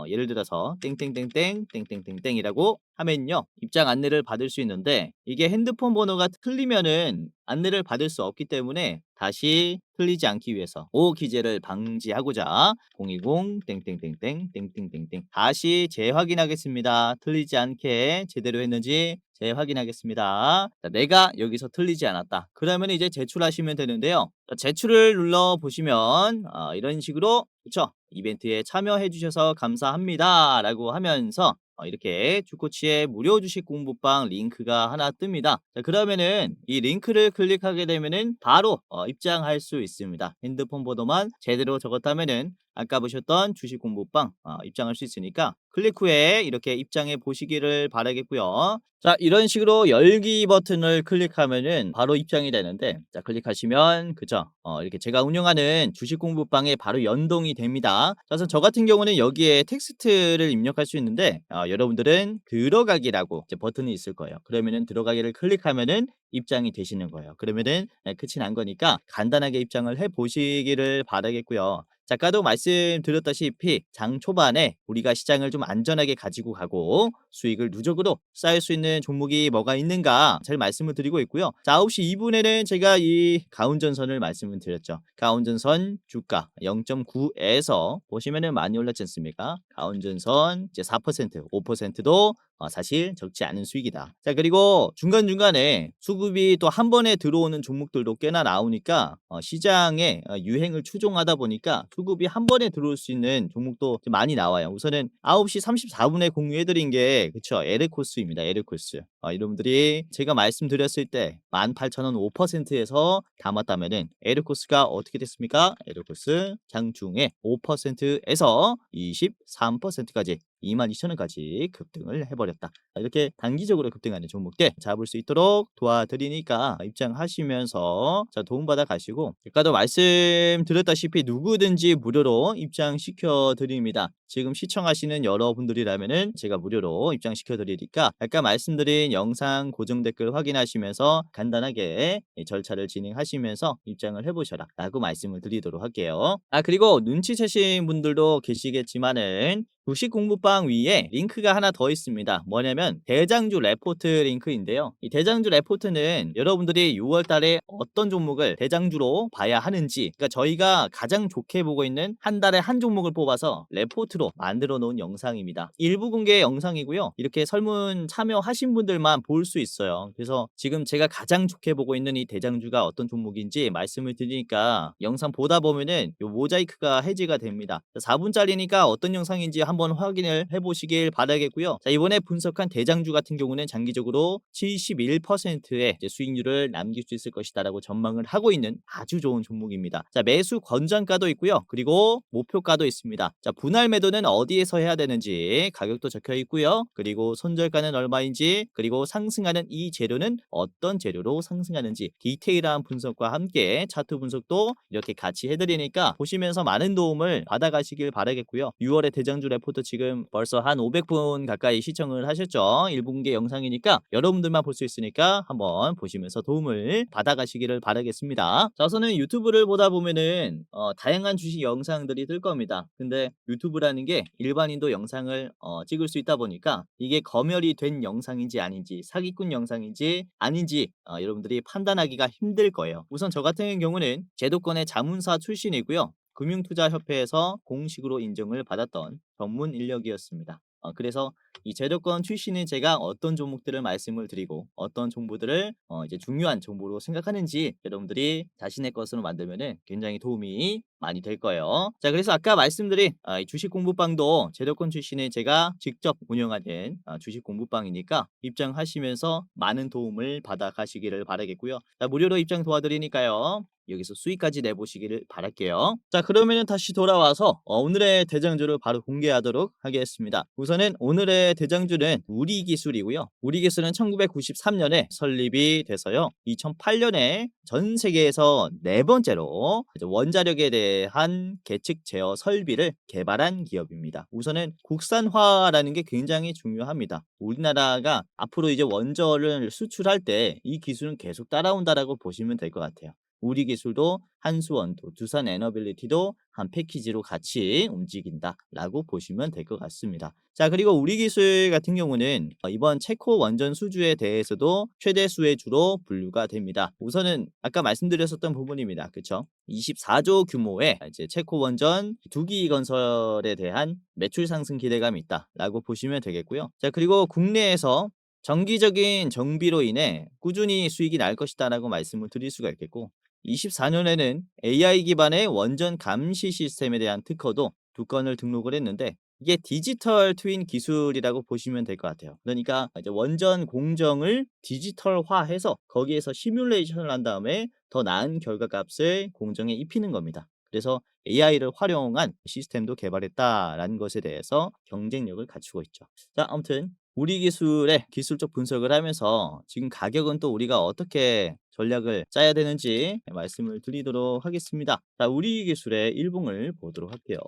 예를 들어서 땡땡땡땡 땡땡땡땡이라고 하면요, 입장 안내를 받을 수 있는데 이게 핸드폰 번호가 틀리면은 안내를 받을 수 없기 때문에 다시 틀리지 않기 위해서 오기재를 방지하고자 010 땡땡땡땡 땡땡땡땡 다시 재확인하겠습니다. 틀리지 않게 제대로 했는지 재확인하겠습니다. 자, 내가 여기서 틀리지 않았다, 그러면 이제 제출하시면 되는데요. 자, 제출을 눌러 보시면 이런 식으로, 그쵸, 이벤트에 참여해 주셔서 감사합니다 라고 하면서 이렇게 주코치의 무료 주식 공부방 링크가 하나 뜹니다. 자, 그러면은 이 링크를 클릭하게 되면은 바로 입장할 수 있습니다. 핸드폰 번호만 제대로 적었다면은 아까 보셨던 주식 공부방 입장할 수 있으니까 클릭 후에 이렇게 입장해 보시기를 바라겠고요. 자, 이런 식으로 열기 버튼을 클릭하면은 바로 입장이 되는데, 자, 클릭하시면 그죠? 이렇게 제가 운영하는 주식 공부방에 바로 연동이 됩니다. 그래서 저 같은 경우는 여기에 텍스트를 입력할 수 있는데, 여러분들은 들어가기라고 이제 버튼이 있을 거예요. 그러면은 들어가기를 클릭하면은 입장이 되시는 거예요. 그러면은 끝이 난 거니까 간단하게 입장을 해 보시기를 바라겠고요. 자, 아까도 말씀드렸다시피 장 초반에 우리가 시장을 좀 안전하게 가지고 가고 수익을 누적으로 쌓을 수 있는 종목이 뭐가 있는가 잘 말씀을 드리고 있고요. 자, 9시 2분에는 제가 이 가운전선을 말씀을 드렸죠. 가운전선 주가 0.9에서 보시면은 많이 올랐지 않습니까? 가운전선 이제 4%, 5%도 사실 적지 않은 수익이다. 자, 그리고 중간중간에 수급이 또 한 번에 들어오는 종목들도 꽤나 나오니까 시장의 유행을 추종하다 보니까 수급이 한 번에 들어올 수 있는 종목도 많이 나와요. 우선은 9시 34분에 공유해드린 게 그쵸, 에르코스입니다. 에르코스. 여러분들이 제가 말씀드렸을 때 18,000원 5%에서 담았다면은 에르코스가 어떻게 됐습니까? 에르코스 장중에 5%에서 23%까지 22,000원까지 급등을 해버렸다. 이렇게 단기적으로 급등하는 종목들 잡을 수 있도록 도와드리니까 입장하시면서 자, 도움받아 가시고, 아까도 말씀드렸다시피 누구든지 무료로 입장시켜 드립니다. 지금 시청하시는 여러분들이라면은 제가 무료로 입장시켜 드리니까 아까 말씀드린 영상 고정 댓글 확인하시면서 간단하게 이 절차를 진행하시면서 입장을 해보셔라 라고 말씀을 드리도록 할게요. 그리고 눈치채신 분들도 계시겠지만은 주식 공부방 위에 링크가 하나 더 있습니다. 뭐냐면 대장주 레포트 링크인데요. 이 대장주 레포트는 여러분들이 6월 달에 어떤 종목을 대장주로 봐야 하는지, 그러니까 저희가 가장 좋게 보고 있는 한 달에 한 종목을 뽑아서 레포트로 만들어 놓은 영상입니다. 일부 공개 영상이고요. 이렇게 설문 참여하신 분들만 볼 수 있어요. 그래서 지금 제가 가장 좋게 보고 있는 이 대장주가 어떤 종목인지 말씀을 드리니까 영상 보다 보면은 요 모자이크가 해제가 됩니다. 4분짜리니까 어떤 영상인지 한번 확인을 해보시길 바라겠고요. 자, 이번에 분석한 대장주 같은 경우는 장기적으로 71%의 수익률을 남길 수 있을 것이다라고 전망을 하고 있는 아주 좋은 종목입니다. 자, 매수 권장가도 있고요. 그리고 목표가도 있습니다. 자, 분할 매도는 어디에서 해야 되는지 가격도 적혀 있고요. 그리고 손절가는 얼마인지, 그리고 상승하는 이 재료는 어떤 재료로 상승하는지 디테일한 분석과 함께 차트 분석도 이렇게 같이 해드리니까 보시면서 많은 도움을 받아가시길 바라겠고요. 6월의 대장주 레포트 지금 벌써 한 500분 가까이 시청을 하셨죠. 1분기 영상이니까 여러분들만 볼 수 있으니까 한번 보시면서 도움을 받아가시기를 바라겠습니다. 자, 우선은 유튜브를 보다 보면은 다양한 주식 영상들이 뜰 겁니다. 근데 유튜브라는 게 일반인도 영상을 찍을 수 있다 보니까 이게 검열이 된 영상인지 아닌지, 사기꾼 영상인지 아닌지 여러분들이 판단하기가 힘들 거예요. 우선 저 같은 경우는 제도권의 자문사 출신이고요. 금융투자협회에서 공식으로 인정을 받았던 전문 인력이었습니다. 그래서 이 제도권 출신인 제가 어떤 종목들을 말씀을 드리고 어떤 정보들을 이제 중요한 정보로 생각하는지 여러분들이 자신의 것으로 만들면은 굉장히 도움이 많이 될 거예요. 자, 그래서 아까 말씀드린 이 주식 공부방도 제도권 출신의 제가 직접 운영하는 주식 공부방이니까 입장하시면서 많은 도움을 받아 가시기를 바라겠고요. 자, 무료로 입장 도와드리니까요. 여기서 수익까지 내보시기를 바랄게요. 자, 그러면 다시 돌아와서 오늘의 대장주를 바로 공개하도록 하겠습니다. 우선은 오늘의 대장주는 우리기술이고요. 우리기술은 1993년에 설립이 돼서요. 2008년에 전 세계에서 네 번째로 원자력에 대한 계측 제어 설비를 개발한 기업입니다. 우선은 국산화라는 게 굉장히 중요합니다. 우리나라가 앞으로 이제 원전을 수출할 때 이 기술은 계속 따라온다라고 보시면 될 것 같아요. 우리 기술도 한수원도 두산 에너빌리티도 한 패키지로 같이 움직인다라고 보시면 될 것 같습니다. 자, 그리고 우리 기술 같은 경우는 이번 체코 원전 수주에 대해서도 최대 수혜주로 분류가 됩니다. 우선은 아까 말씀드렸었던 부분입니다. 그렇죠? 24조 규모의 이제 체코 원전 2기 건설에 대한 매출 상승 기대감이 있다라고 보시면 되겠고요. 자, 그리고 국내에서 정기적인 정비로 인해 꾸준히 수익이 날 것이다라고 말씀을 드릴 수가 있겠고, 24년에는 AI 기반의 원전 감시 시스템에 대한 특허도 2건을 등록을 했는데 이게 디지털 트윈 기술이라고 보시면 될 것 같아요. 그러니까 이제 원전 공정을 디지털화해서 거기에서 시뮬레이션을 한 다음에 더 나은 결과값을 공정에 입히는 겁니다. 그래서 AI를 활용한 시스템도 개발했다라는 것에 대해서 경쟁력을 갖추고 있죠. 자, 아무튼 우리 기술의 기술적 분석을 하면서 지금 가격은 또 우리가 어떻게 전략을 짜야 되는지 말씀을 드리도록 하겠습니다. 자, 우리 기술의 일봉을 보도록 할게요.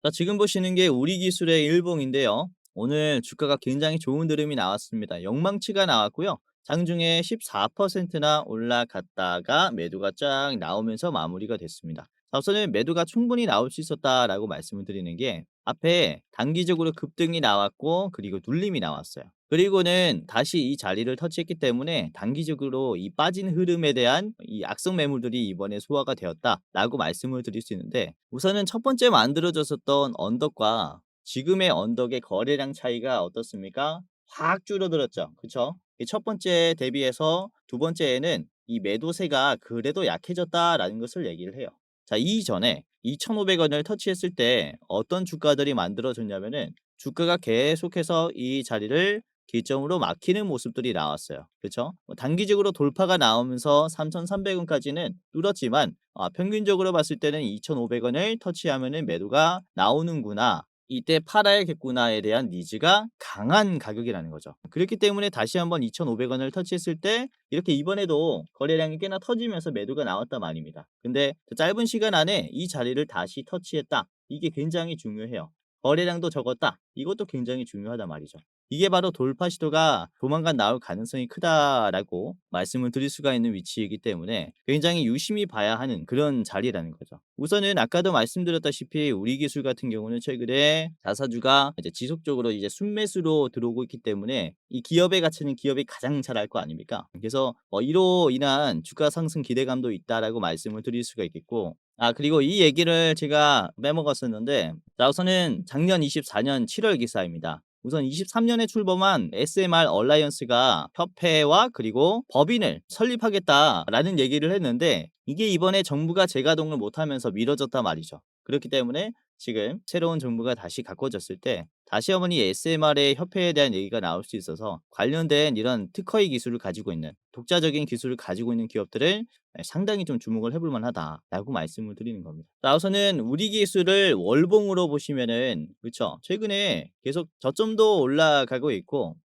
자, 지금 보시는 게 우리 기술의 일봉인데요. 오늘 주가가 굉장히 좋은 흐름이 나왔습니다. 영망치가 나왔고요. 장중에 14%나 올라갔다가 매도가 쫙 나오면서 마무리가 됐습니다. 자, 우선은 매도가 충분히 나올 수 있었다라고 말씀을 드리는 게 앞에 단기적으로 급등이 나왔고 그리고 눌림이 나왔어요. 그리고는 다시 이 자리를 터치했기 때문에 단기적으로 이 빠진 흐름에 대한 이 악성 매물들이 이번에 소화가 되었다라고 말씀을 드릴 수 있는데, 우선은 첫 번째 만들어졌었던 언덕과 지금의 언덕의 거래량 차이가 어떻습니까? 확 줄어들었죠. 그쵸? 이 첫 번째 대비해서 두 번째에는 이 매도세가 그래도 약해졌다라는 것을 얘기를 해요. 자, 이전에 2,500원을 터치했을 때 어떤 주가들이 만들어졌냐면은 주가가 계속해서 이 자리를 기점으로 막히는 모습들이 나왔어요. 그렇죠? 단기적으로 돌파가 나오면서 3,300원까지는 뚫었지만 평균적으로 봤을 때는 2,500원을 터치하면은 매도가 나오는구나. 이때 팔아야겠구나에 대한 니즈가 강한 가격이라는 거죠. 그렇기 때문에 다시 한번 2,500원을 터치했을 때 이렇게 이번에도 거래량이 꽤나 터지면서 매도가 나왔단 말입니다. 근데 짧은 시간 안에 이 자리를 다시 터치했다. 이게 굉장히 중요해요. 거래량도 적었다. 이것도 굉장히 중요하단 말이죠. 이게 바로 돌파 시도가 조만간 나올 가능성이 크다라고 말씀을 드릴 수가 있는 위치이기 때문에 굉장히 유심히 봐야 하는 그런 자리라는 거죠. 우선은 아까도 말씀드렸다시피 우리 기술 같은 경우는 최근에 자사주가 이제 지속적으로 이제 순매수로 들어오고 있기 때문에 이 기업의 가치는 기업이 가장 잘 알 거 아닙니까? 그래서 이로 인한 주가 상승 기대감도 있다라고 말씀을 드릴 수가 있겠고, 그리고 이 얘기를 제가 빼먹었었는데, 자, 우선은 작년 24년 7월 기사입니다. 우선 23년에 출범한 SMR 얼라이언스가 협회와 그리고 법인을 설립하겠다라는 얘기를 했는데, 이게 이번에 정부가 재가동을 못하면서 미뤄졌단 말이죠. 그렇기 때문에 지금 새로운 정부가 다시 가꿔졌을 때 다시 한번 이 SMR의 협회에 대한 얘기가 나올 수 있어서 관련된 이런 특허의 기술을 가지고 있는, 독자적인 기술을 가지고 있는 기업들을 상당히 좀 주목을 해볼 만하다라고 말씀을 드리는 겁니다. 자, 우선은 우리 기술을 월봉으로 보시면은 그쵸, 최근에 계속 저점도 올라가고 있고,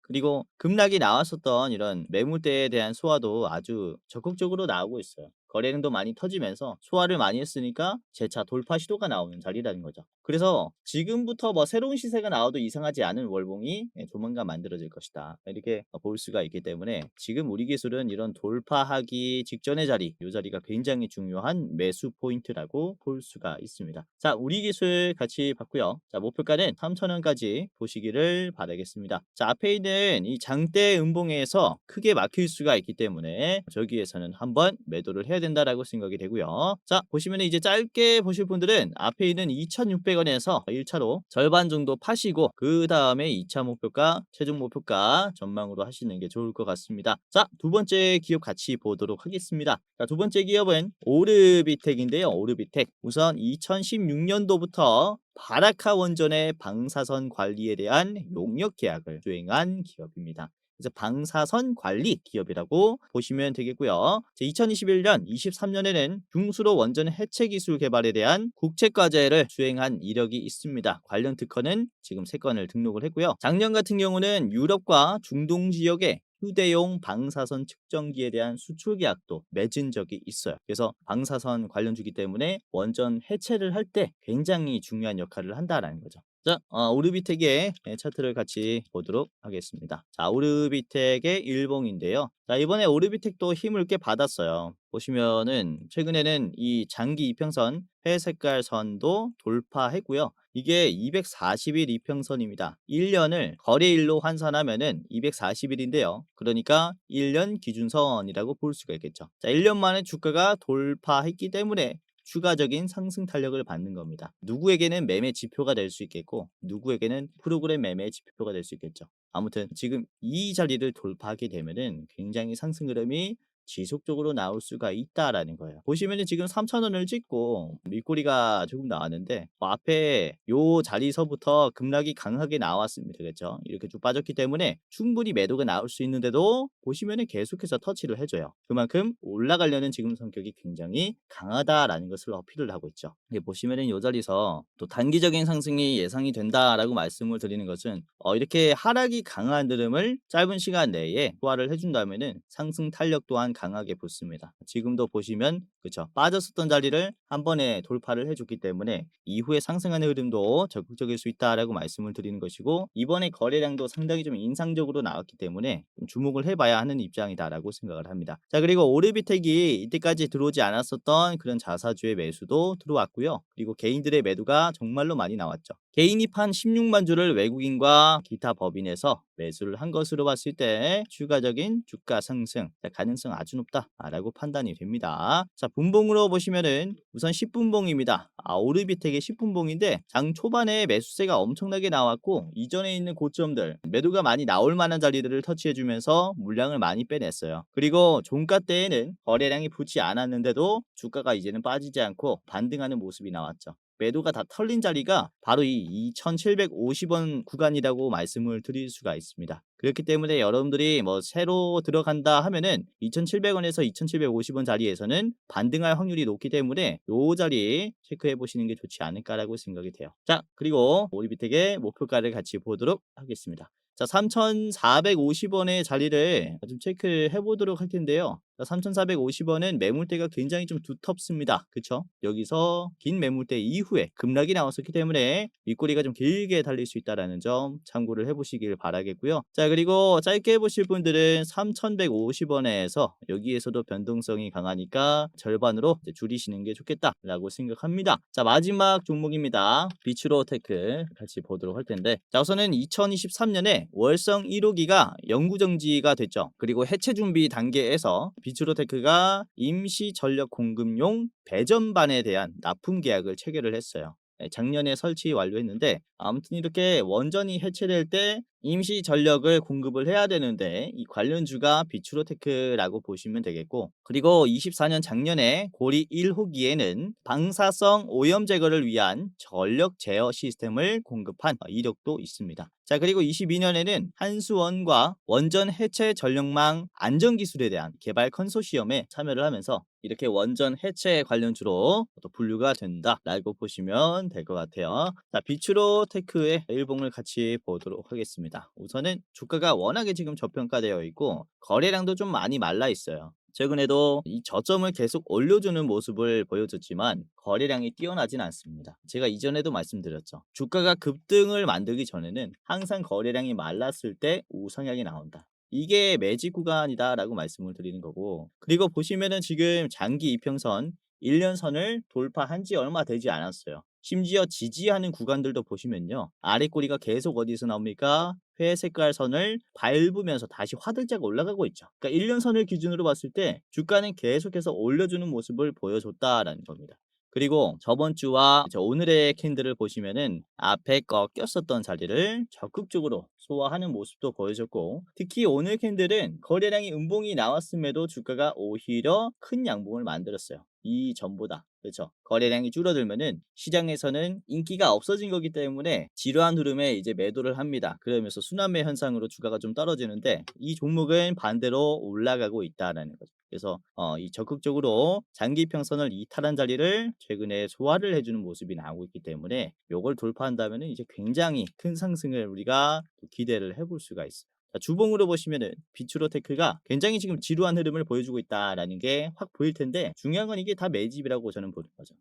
그리고 급락이 나왔었던 이런 매물대에 대한 소화도 아주 적극적으로 나오고 있어요. 거래량도 많이 터지면서 소화를 많이 했으니까 재차 돌파 시도가 나오는 자리라는 거죠. 그래서 지금부터 뭐 새로운 시세가 나와도 이상하지 않은 월봉이 조만간 만들어질 것이다, 이렇게 볼 수가 있기 때문에 지금 우리 기술은 이런 돌파하기 직전의 자리, 이 자리가 굉장히 중요한 매수 포인트라고 볼 수가 있습니다. 자, 우리 기술 같이 봤고요. 자, 목표가는 3,000원까지 보시기를 바라겠습니다. 자, 앞에 있는 이 장대 음봉에서 크게 막힐 수가 있기 때문에 저기에서는 한번 매도를 해야 된다라고 생각이 되고요. 자, 보시면 이제 짧게 보실 분들은 앞에 있는 2,600원에서 1차로 절반 정도 파시고 그 다음에 2차 목표가, 최종 목표가 전망으로 하시는 게 좋을 것 같습니다. 자, 두 번째 기업 같이 보도록 하겠습니다. 자, 두 번째 기업은 오르비텍인데요. 오르비텍. 우선 2016년도부터 바라카 원전의 방사선 관리에 대한 용역 계약을 수행한 기업입니다. 그래서 방사선 관리 기업이라고 보시면 되겠고요. 2021년, 23년에는 중수로 원전 해체 기술 개발에 대한 국책 과제를 수행한 이력이 있습니다. 관련 특허는 지금 3건을 등록을 했고요. 작년 같은 경우는 유럽과 중동 지역에 휴대용 방사선 측정기에 대한 수출 계약도 맺은 적이 있어요. 그래서 방사선 관련주기 때문에 원전 해체를 할 때 굉장히 중요한 역할을 한다라는 거죠. 자, 오르비텍의 차트를 같이 보도록 하겠습니다. 자, 오르비텍의 일봉인데요. 자, 이번에 오르비텍도 힘을 꽤 받았어요. 보시면은 최근에는 이 장기 이평선 회색깔 선도 돌파했고요. 이게 240일 이평선입니다. 1년을 거래일로 환산하면은 240일인데요. 그러니까 1년 기준선이라고 볼 수가 있겠죠. 자, 1년 만에 주가가 돌파했기 때문에 추가적인 상승 탄력을 받는 겁니다. 누구에게는 매매 지표가 될 수 있겠고 누구에게는 프로그램 매매 지표가 될 수 있겠죠. 아무튼 지금 이 자리를 돌파하게 되면은 굉장히 상승 흐름이 지속적으로 나올 수가 있다라는 거예요. 보시면은 지금 3,000원을 찍고 윗꼬리가 조금 나왔는데 앞에 요 자리서부터 급락이 강하게 나왔습니다. 그렇죠? 이렇게 쭉 빠졌기 때문에 충분히 매도가 나올 수 있는데도 보시면은 계속해서 터치를 해줘요. 그만큼 올라가려는 지금 성격이 굉장히 강하다라는 것을 어필을 하고 있죠. 이게 보시면은 요 자리에서 또 단기적인 상승이 예상이 된다라고 말씀을 드리는 것은 이렇게 하락이 강한 흐름을 짧은 시간 내에 소화를 해준다면은 상승 탄력 또한 강하게 붙습니다. 지금도 보시면 그쵸, 빠졌었던 자리를 한 번에 돌파를 해줬기 때문에 이후에 상승하는 흐름도 적극적일 수 있다라고 말씀을 드리는 것이고, 이번에 거래량도 상당히 좀 인상적으로 나왔기 때문에 좀 주목을 해봐야 하는 입장이다라고 생각을 합니다. 자, 그리고 오르비텍이 이때까지 들어오지 않았었던 그런 자사주의 매수도 들어왔고요. 그리고 개인들의 매도가 정말로 많이 나왔죠. 개인이 판 16만 주를 외국인과 기타 법인에서 매수를 한 것으로 봤을 때 추가적인 주가 상승 가능성 아주 높다라고 판단이 됩니다. 자, 분봉으로 보시면은 우선 10분봉입니다. 오르비텍의 10분봉인데 장 초반에 매수세가 엄청나게 나왔고 이전에 있는 고점들 매도가 많이 나올 만한 자리들을 터치해주면서 물량을 많이 빼냈어요. 그리고 종가 때에는 거래량이 붙지 않았는데도 주가가 이제는 빠지지 않고 반등하는 모습이 나왔죠. 매도가 다 털린 자리가 바로 이 2,750원 구간이라고 말씀을 드릴 수가 있습니다. 그렇기 때문에 여러분들이 뭐 새로 들어간다 하면은 2,700원에서 2,750원 자리에서는 반등할 확률이 높기 때문에 요 자리 체크해 보시는 게 좋지 않을까라고 생각이 돼요. 자, 그리고 오리비텍의 목표가를 같이 보도록 하겠습니다. 자, 3,450원의 자리를 좀 체크해 보도록 할 텐데요. 3,450원은 매물대가 굉장히 좀 두텁습니다. 그쵸? 여기서 긴 매물대 이후에 급락이 나왔었기 때문에 윗꼬리가 좀 길게 달릴 수 있다는 점 참고를 해보시길 바라겠고요. 자, 그리고 짧게 해보실 분들은 3,150원에서 여기에서도 변동성이 강하니까 절반으로 줄이시는 게 좋겠다라고 생각합니다. 자, 마지막 종목입니다. 비추로테크 같이 보도록 할 텐데, 자, 우선은 2023년에 월성 1호기가 영구정지가 됐죠. 그리고 해체 준비 단계에서 비추로테크가 임시 전력 공급용 배전반에 대한 납품 계약을 체결을 했어요. 작년에 설치 완료했는데 아무튼 이렇게 원전이 해체될 때 임시 전력을 공급을 해야 되는데 이 관련주가 비추로테크라고 보시면 되겠고, 그리고 24년 작년에 고리 1호기에는 방사성 오염 제거를 위한 전력 제어 시스템을 공급한 이력도 있습니다. 자, 그리고 22년에는 한수원과 원전 해체 전력망 안전 기술에 대한 개발 컨소시엄에 참여를 하면서 이렇게 원전 해체 관련주로 또 분류가 된다라고 보시면 될 것 같아요. 자, 비추로테크의 일봉을 같이 보도록 하겠습니다. 우선은 주가가 워낙에 지금 저평가되어 있고 거래량도 좀 많이 말라 있어요. 최근에도 이 저점을 계속 올려주는 모습을 보여줬지만 거래량이 뛰어나진 않습니다. 제가 이전에도 말씀드렸죠. 주가가 급등을 만들기 전에는 항상 거래량이 말랐을 때 우상향이 나온다. 이게 매직 구간이다라고 말씀을 드리는 거고, 그리고 보시면은 지금 장기 이평선 1년선을 돌파한 지 얼마 되지 않았어요. 심지어 지지하는 구간들도 보시면요, 아래 꼬리가 계속 어디서 나옵니까? 회색깔 선을 밟으면서 다시 화들짝 올라가고 있죠. 그러니까 1년선을 기준으로 봤을 때 주가는 계속해서 올려주는 모습을 보여줬다라는 겁니다. 그리고 저번 주와 오늘의 캔들을 보시면은 앞에 꺾였었던 자리를 적극적으로 소화하는 모습도 보여줬고, 특히 오늘 캔들은 거래량이 음봉이 나왔음에도 주가가 오히려 큰 양봉을 만들었어요. 이 전보다. 그렇죠. 거래량이 줄어들면은 시장에서는 인기가 없어진 거기 때문에 지루한 흐름에 이제 매도를 합니다. 그러면서 순환매 현상으로 주가가 좀 떨어지는데 이 종목은 반대로 올라가고 있다라는 거죠. 그래서 이 적극적으로 장기 평선을 이탈한 자리를 최근에 소화를 해주는 모습이 나오고 있기 때문에 요걸 돌파한다면은 이제 굉장히 큰 상승을 우리가 기대를 해볼 수가 있어요. 자, 주봉으로 보시면은 비추로테크가 굉장히 지금 지루한 흐름을 보여주고 있다라는 게 확 보일 텐데, 중요한 건 이게 다 매집이라고 저는 보는 거죠.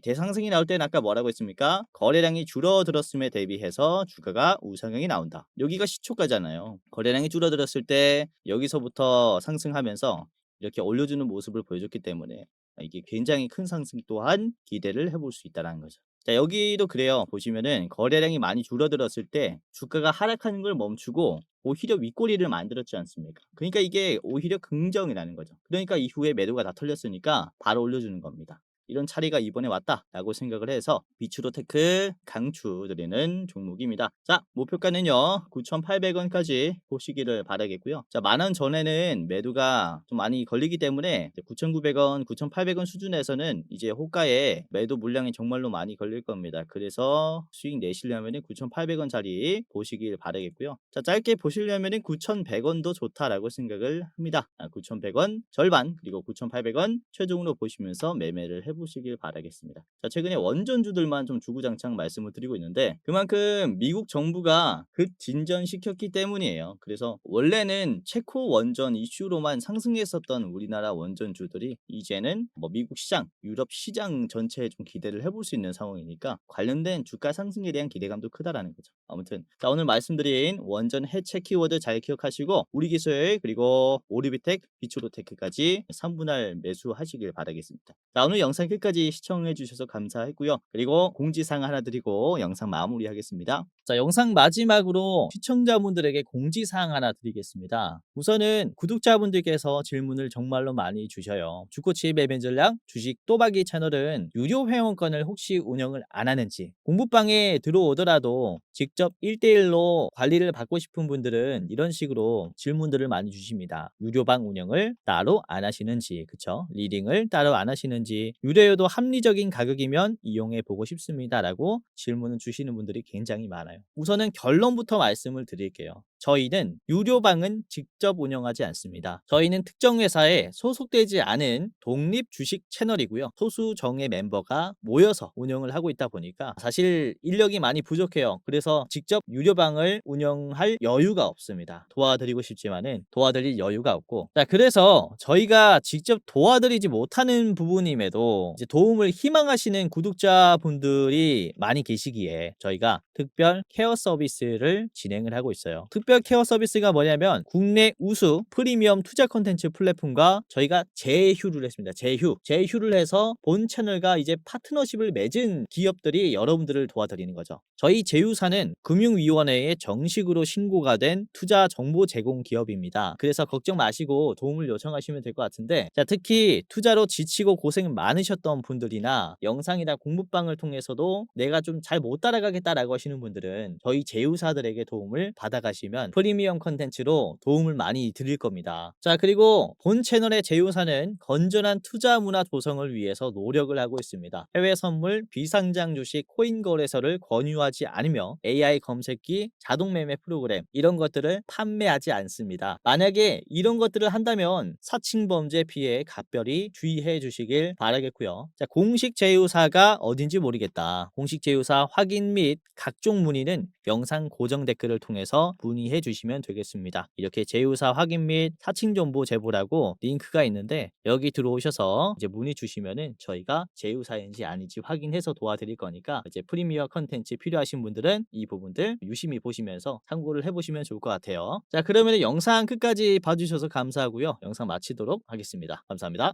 대상승이 나올 때는 아까 뭐라고 했습니까? 거래량이 줄어들었음에 대비해서 주가가 우상향이 나온다. 여기가 시초가잖아요. 거래량이 줄어들었을 때 여기서부터 상승하면서 이렇게 올려주는 모습을 보여줬기 때문에 이게 굉장히 큰 상승 또한 기대를 해볼 수 있다는 거죠. 자, 여기도 그래요. 보시면은 거래량이 많이 줄어들었을 때 주가가 하락하는 걸 멈추고 오히려 윗꼬리를 만들었지 않습니까? 그러니까 이게 오히려 긍정이라는 거죠. 그러니까 이후에 매도가 다 털렸으니까 바로 올려주는 겁니다. 이런 차례가 이번에 왔다라고 생각을 해서 비추로 테크 강추드리는 종목입니다. 자, 목표가는요 9,800원까지 보시기를 바라겠고요. 자, 만원 전에는 매도가 좀 많이 걸리기 때문에 9,900원, 9,800원 수준에서는 이제 호가에 매도 물량이 정말로 많이 걸릴 겁니다. 그래서 수익 내시려면 9,800원짜리 보시길 바라겠고요. 자, 짧게 보시려면 9,100원도 좋다라고 생각을 합니다. 9,100원 절반 그리고 9,800원 최종으로 보시면서 매매를 해보시길 바라겠습니다. 자, 최근에 원전주들만 좀 주구장창 말씀을 드리고 있는데 그만큼 미국 정부가 급진전시켰기 때문이에요. 그래서 원래는 체코 원전 이슈로만 상승했었던 우리나라 원전주들이 이제는 뭐 미국 시장, 유럽 시장 전체에 좀 기대를 해볼 수 있는 상황이니까 관련된 주가 상승에 대한 기대감도 크다라는 거죠. 아무튼 자, 오늘 말씀드린 원전 해체 키워드 잘 기억하시고 우리 기술 그리고 오리비텍, 비추로테크까지 3분할 매수하시길 바라겠습니다. 자, 오늘 영상 끝까지 시청해 주셔서 감사했고요. 그리고 공지사항 하나 드리고 영상 마무리하겠습니다. 자, 영상 마지막으로 시청자분들에게 공지사항 하나 드리겠습니다. 우선은 구독자분들께서 질문을 정말로 많이 주셔요. 주코치 매매 전략 주식 또박이 채널은 유료 회원권을 혹시 운영을 안 하는지, 공부방에 들어오더라도 직접 1대1로 관리를 받고 싶은 분들은 이런 식으로 질문들을 많이 주십니다. 유료방 운영을 따로 안 하시는지, 그쵸? 리딩을 따로 안 하시는지, 유료여도 합리적인 가격이면 이용해 보고 싶습니다 라고 질문을 주시는 분들이 굉장히 많아요. 우선은 결론부터 말씀을 드릴게요. 저희는 유료방은 직접 운영하지 않습니다. 저희는 특정 회사에 소속되지 않은 독립 주식 채널이고요. 소수 정예 멤버가 모여서 운영을 하고 있다 보니까 사실 인력이 많이 부족해요. 그래서 직접 유료방을 운영할 여유가 없습니다. 도와드리고 싶지만은 도와드릴 여유가 없고, 자, 그래서 저희가 직접 도와드리지 못하는 부분임에도 이제 도움을 희망하시는 구독자분들이 많이 계시기에 저희가 특별 케어 서비스를 진행을 하고 있어요. 특별 케어 서비스가 뭐냐면 국내 우수 프리미엄 투자 콘텐츠 플랫폼과 저희가 제휴를 했습니다. 제휴를 해서 본 채널과 이제 파트너십을 맺은 기업들이 여러분들을 도와드리는 거죠. 저희 제휴사는 금융위원회에 정식으로 신고가 된 투자 정보 제공 기업입니다. 그래서 걱정 마시고 도움을 요청하시면 될 것 같은데, 자, 특히 투자로 지치고 고생 많으셨던 분들이나 영상이나 공부방을 통해서도 내가 좀 잘 못 따라가겠다라고 하시는 분들은 저희 제휴사들에게 도움을 받아가시면 프리미엄 컨텐츠로 도움을 많이 드릴 겁니다. 자, 그리고 본 채널의 제휴사는 건전한 투자 문화 조성을 위해서 노력을 하고 있습니다. 해외 선물, 비상장 주식, 코인 거래소를 권유하지 않으며 AI 검색기, 자동 매매 프로그램 이런 것들을 판매하지 않습니다. 만약에 이런 것들을 한다면 사칭 범죄 피해에 각별히 주의해 주시길 바라겠고요. 자, 공식 제휴사가 어딘지 모르겠다. 공식 제휴사 확인 및 각종 문의는 영상 고정 댓글을 통해서 문의해 주시면 되겠습니다. 이렇게 제휴사 확인 및 사칭 정보 제보라고 링크가 있는데 여기 들어오셔서 이제 문의 주시면은 저희가 제휴사인지 아닌지 확인해서 도와드릴 거니까 이제 프리미어 컨텐츠 필요하신 분들은 이 부분들 유심히 보시면서 참고를 해보시면 좋을 것 같아요. 자, 그러면 영상 끝까지 봐주셔서 감사하고요. 영상 마치도록 하겠습니다. 감사합니다.